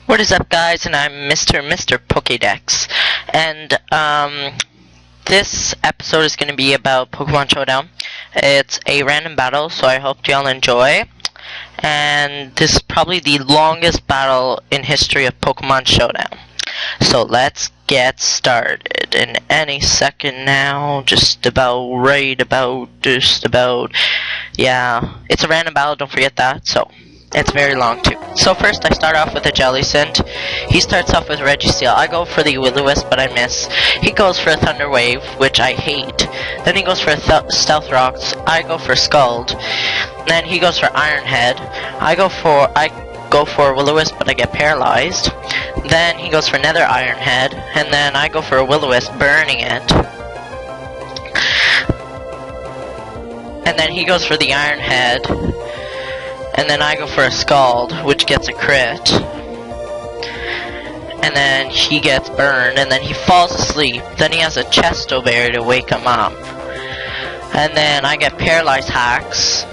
What is up, guys? And I'm mrmrpokedex, and this episode is going to be about Pokemon Showdown. It's a random battle, so I hope y'all enjoy. And this is probably the longest battle in history of Pokemon Showdown. So let's get started in any second now. Just about. Yeah, it's a random battle, don't forget that. So it's very long too. So first I start off with a Jellicent. He starts off with Registeel. I go for the Will-O-Wisp, but I miss. He goes for a Thunder Wave, which I hate. Then he goes for a Stealth Rocks. I go for Scald. Then he goes for Iron Head. I go for Will-O-Wisp, but I get paralyzed. Then he goes for another Iron Head, and then I go for a Will-O-Wisp, burning it. And then he goes for the Iron Head. And then I go for a Scald, which gets a crit. And then he gets burned, and then he falls asleep. Then he has a Chesto Berry to wake him up. And then I get Paralyzed Hacks.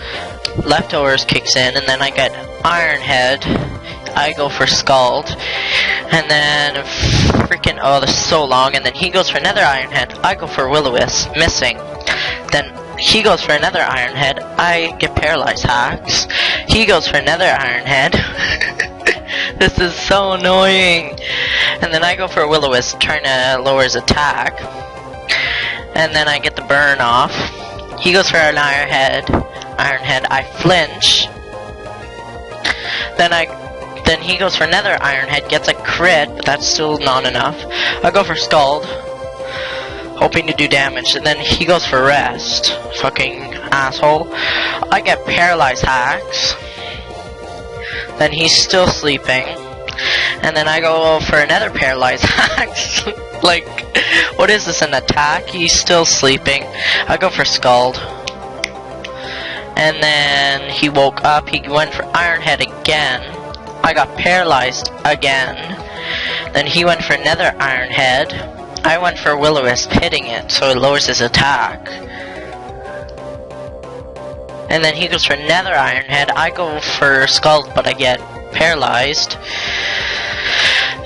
Leftovers kicks in, and then I get Iron Head. I go for Scald. And then freaking, oh, this is so long. And then he goes for another Iron Head. I go for Will-O-Wisp, missing. Then he goes for another Iron Head. I get Paralyzed Hacks. He goes for another Iron Head. This is so annoying. And then I go for a Will-O-Wisp, trying to lower his attack. And then I get the burn off. He goes for an Iron Head. I flinch. Then he goes for another Iron Head, gets a crit, but that's still not enough. I go for Scald, hoping to do damage, and then he goes for Rest. Fucking asshole. I get Paralyzed Hacks. Then he's still sleeping. And then I go for another Paralyzed Hacks. Like, what is this, an attack? He's still sleeping. I go for Scald. And then he woke up. He went for Iron Head again. I got paralyzed again. Then he went for another Iron Head. I went for Will-O-Wisp, hitting it, so it lowers his attack. And then he goes for another Iron Head. I go for Scald, but I get paralyzed.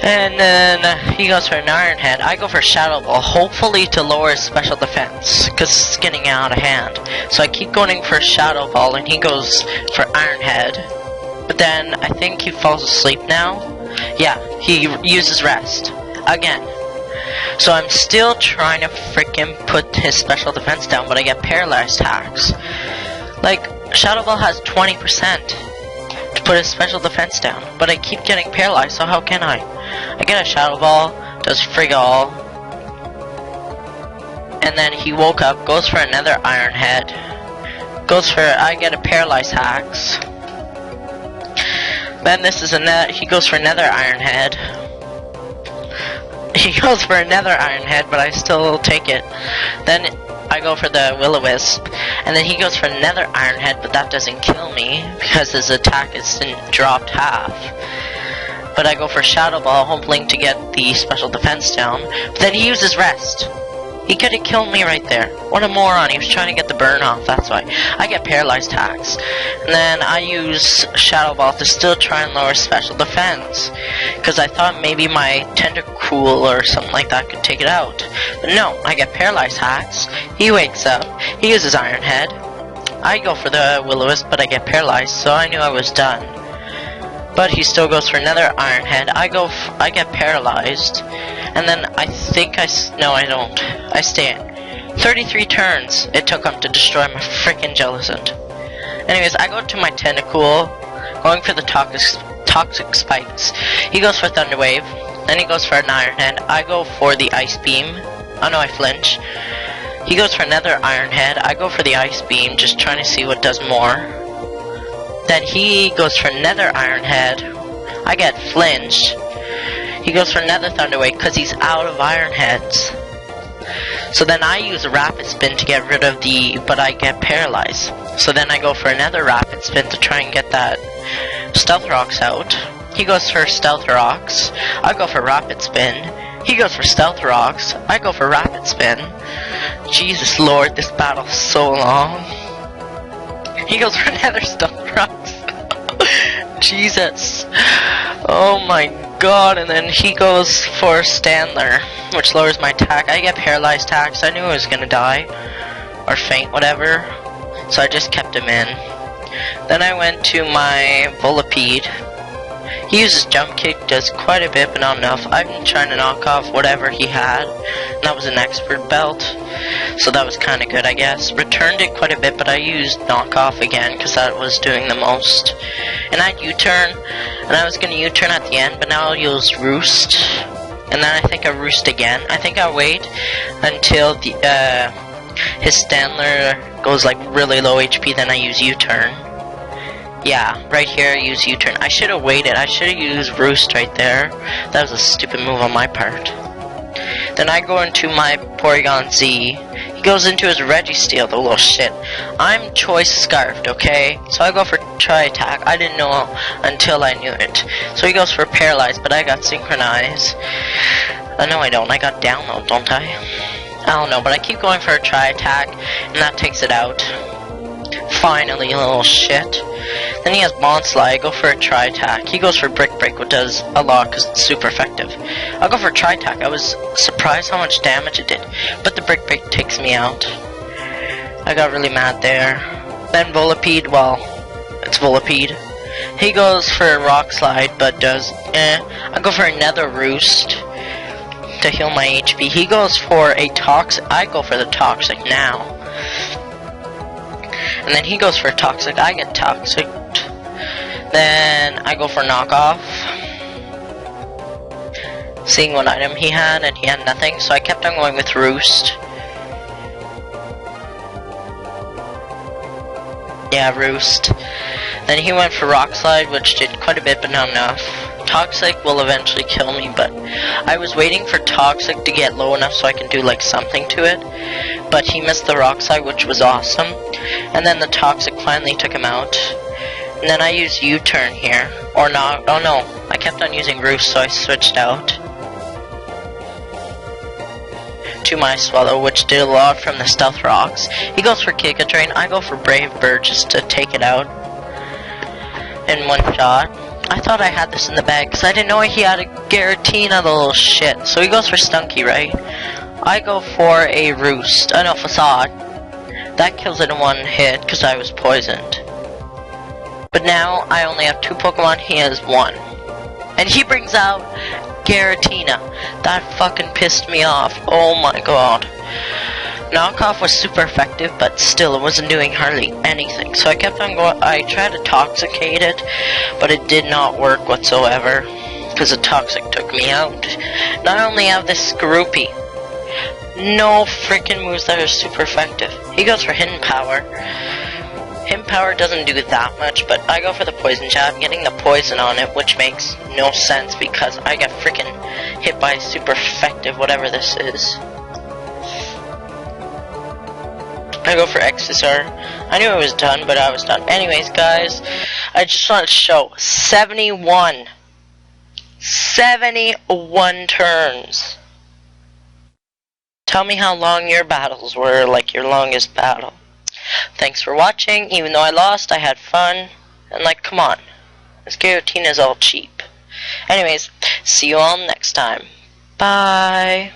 And then he goes for an Iron Head. I go for Shadow Ball, hopefully to lower his special defense, because it's getting out of hand. So I keep going for Shadow Ball, and he goes for Iron Head. But then I think he falls asleep now. Yeah, he uses Rest again. So I'm still trying to freaking put his special defense down, but I get Paralyzed Hacks. Like, Shadow Ball has 20% to put his special defense down, but I keep getting paralyzed, so how can I? I get a Shadow Ball, does frig all, and then he woke up, goes for another Iron Head, I get a Paralyzed Hacks. Then he goes for another Iron Head. He goes for another Iron Head, but I still take it. Then I go for the Will-O-Wisp, and then he goes for another Iron Head, but that doesn't kill me because his attack is dropped half. But I go for Shadow Ball, hoping to get the special defense down. But then he uses Rest. He could have killed me right there. What a moron. He was trying to get the burn off, that's why. I get Paralyzed Hacks. And then I use Shadow Ball to still try and lower special defense. Because I thought maybe my Tentacool or something like that could take it out. But no, I get Paralyzed Hacks. He wakes up. He uses Iron Head. I go for the Will-O-Wisp, but I get paralyzed, so I knew I was done. But he still goes for another Iron Head. I get paralyzed. And then no, I don't. I stay in. 33 turns it took him to destroy my freaking Jellicent. Anyways, I go to my Tentacool, going for the Toxic Spikes. He goes for Thunder Wave. Then he goes for an Iron Head. I go for the Ice Beam. Oh no, I flinch. He goes for another Iron Head. I go for the Ice Beam, just trying to see what does more. Then he goes for another Iron Head. I get flinched. He goes for another Thunder Wave because he's out of Iron Heads. So then I use a Rapid Spin to get rid of but I get paralyzed. So then I go for another Rapid Spin to try and get that Stealth Rocks out. He goes for Stealth Rocks. I go for Rapid Spin. He goes for Stealth Rocks. I go for Rapid Spin. Jesus Lord, this battle's so long. He goes for another Stealth Rocks. Jesus. Oh my god, and then he goes for Standler, which lowers my attack. I get paralyzed attacks. I knew I was gonna die. Or faint, whatever. So I just kept him in. Then I went to my Volipede. He uses jump kick, does quite a bit, but not enough. I've been trying to knock off whatever he had. And that was an expert belt. So that was kind of good, I guess. Returned it quite a bit, but I used knock off again, because that was doing the most. And I'd U-turn, and I was going to U-turn at the end, but now I'll use Roost. And then I think I Roost again. I think I'll wait until the, his Standler goes like really low HP, then I use U-turn. Yeah, right here I use U-turn. I should have waited. I should have used Roost right there. That was a stupid move on my part. Then I go into my Porygon Z. He goes into his Registeel, the little shit. I'm Choice Scarfed, okay? So I go for Tri-Attack. I didn't know until I knew it. So he goes for Paralyze, but I got Synchronize. No, I don't. I got Download, don't I? I don't know, but I keep going for a Tri-Attack, and that takes it out. Finally, a little shit. Then he has Bonsly. I go for a Tri-Attack. He goes for Brick Break, which does a lot because it's super effective. I'll go for Tri-Attack. I was surprised how much damage it did, but the Brick Break takes me out. I got really mad there. Then Volipede, well, it's Volipede. He goes for a Rock Slide, but does I go for another Roost to heal my HP. He goes for a Toxic. I go for the Toxic now. And then he goes for Toxic. I get Toxic. Then I go for Knockoff. Seeing what item he had, and he had nothing, so I kept on going with Roost. Yeah, Roost. Then he went for Rock Slide, which did quite a bit, but not enough. Toxic will eventually kill me, but I was waiting for Toxic to get low enough so I can do like something to it. But he missed the Rock Slide, which was awesome. And then the Toxic finally took him out. And then I used U-turn here. Or not. Oh no. I kept on using Roost, so I switched out to my Swallow, which did a lot from the Stealth Rocks. He goes for Giga Drain. I go for Brave Bird just to take it out in one shot. I thought I had this in the bag because I didn't know he had a Giratina, the little shit. So he goes for Stunky, right? I go for a Roost. No, Facade. That kills it in one hit because I was poisoned. But now I only have 2 Pokemon. He has 1. And he brings out Giratina. That fucking pissed me off. Oh my god. Knockoff was super effective, but still it wasn't doing hardly anything. So I kept on going. I tried to Toxicate it, but it did not work whatsoever because the Toxic took me out. Now I only have this Skorupi. No freaking moves that are super effective. He goes for Hidden Power. Hidden Power doesn't do that much, but I go for the Poison Jab, getting the poison on it, which makes no sense because I got freaking hit by super effective whatever this is. I go for Excisor. I knew I was done, but I was done. Anyways, guys, I just wanted to show 71 turns. Tell me how long your battles were, like your longest battle. Thanks for watching. Even though I lost, I had fun. And like, come on. This Giratina is all cheap. Anyways, see you all next time. Bye.